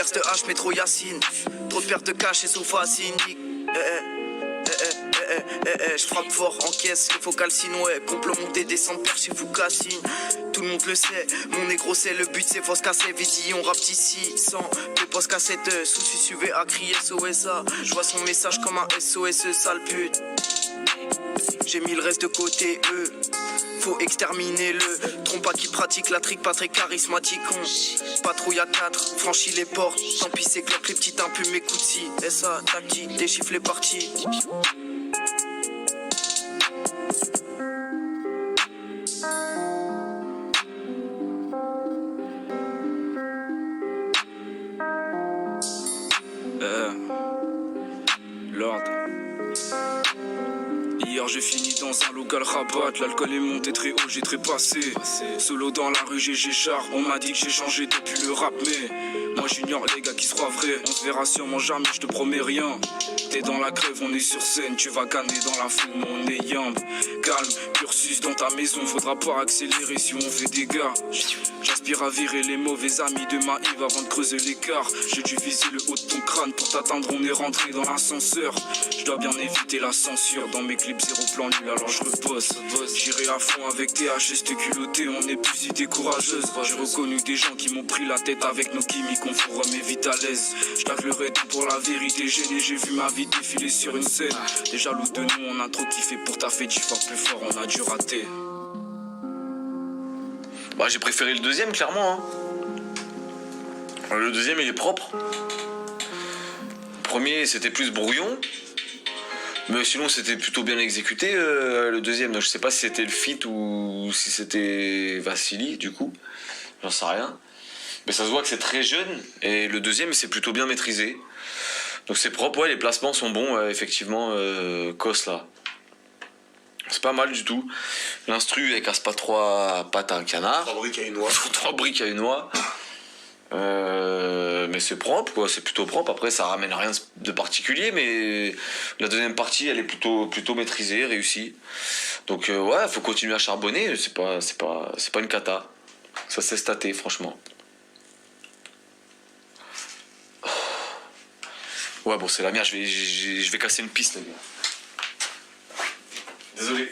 de H, métro Yacine. Trop de pertes de cash et sofa cynique. Je frappe fort en caisse, les faux calcines, ouais. Complot monté, descente, perche chez Foucassine. Tout le monde le sait, mon négro c'est le but, c'est fausse cassette. Vision rap ici, sans les postes cassettes. Souci suivi à crier SOSA. Je vois son message comme un SOS, sale pute. J'ai mis le reste de côté, faut exterminer le trompa qui pratique la trick, pas très charismatique. On patrouille à 4, franchit les portes. Tant pis, c'est clair que les petites impumes m'écoutent si. SA, tactique, déchiffre les parties. Lord. Hier j'ai fini dans un local rabat. L'alcool est monté très haut, j'ai trépassé. Solo dans la rue, j'ai char. On m'a dit que j'ai changé depuis le rap, mais moi j'ignore les gars qui se croient vrais. On se verra sûrement jamais, je te promets rien. T'es dans la grève, on est sur scène. Tu vas canner dans la foule, mais on est yambe. Calme, cursus dans ta maison. Faudra pas accélérer si on fait des gars. J'aspire à virer les mauvais amis de ma Yves avant de creuser l'écart. J'ai dû viser le haut de ton crâne. Pour t'atteindre, on est rentré dans l'ascenseur. Je dois bien éviter la censure. Dans mes clips, zéro plan nul, alors je repose. J'irai à fond avec THS, t'es culotté. On est plus idée courageuse. J'ai reconnu des gens qui m'ont pris la tête avec nos chimiques. On vous remet vite à l'aise. Je taclerai tout pour la vérité. Gêné, j'ai vu ma vie défiler sur une scène. Des jaloux de nous, on a trop kiffé pour ta fête. J'y fort plus fort, on a dû rater. Bah, j'ai préféré le deuxième, clairement. Hein. Le deuxième, il est propre. Le premier, c'était plus brouillon. Mais sinon, c'était plutôt bien exécuté, le deuxième. Donc, je sais pas si c'était le feat ou si c'était Vassili, du coup. J'en sais rien. Mais ça se voit que c'est très jeune. Et le deuxième, c'est plutôt bien maîtrisé. Donc, c'est propre. Ouais, les placements sont bons, effectivement. Kos, là. C'est pas mal du tout. L'instru, elle casse pas 3 pattes à un canard. 3 briques à une noix. 3 briques à une noix. Mais c'est propre, quoi. C'est plutôt propre. Après, ça ramène rien de particulier, mais la deuxième partie, elle est plutôt maîtrisée, réussie. Donc, ouais, faut continuer à charbonner. C'est pas une cata. Ça s'est staté, franchement. Ouais, bon, c'est la merde. Je vais casser une piste, les gars. Désolé.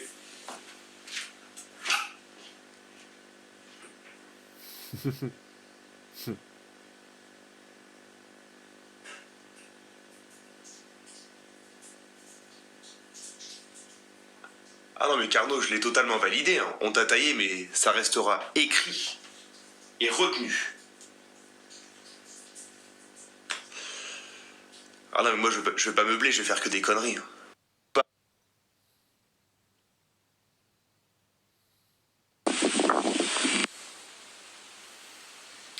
Ah non mais Carnot, je l'ai totalement validé. Hein. On t'a taillé, mais ça restera écrit et retenu. Ah non mais moi je vais pas meubler, je vais faire que des conneries. Hein.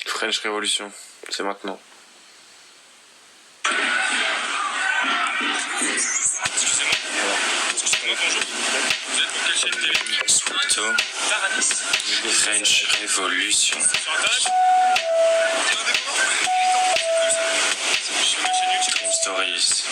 French Révolution, c'est maintenant. Plutôt French Révolution. Dream Stories.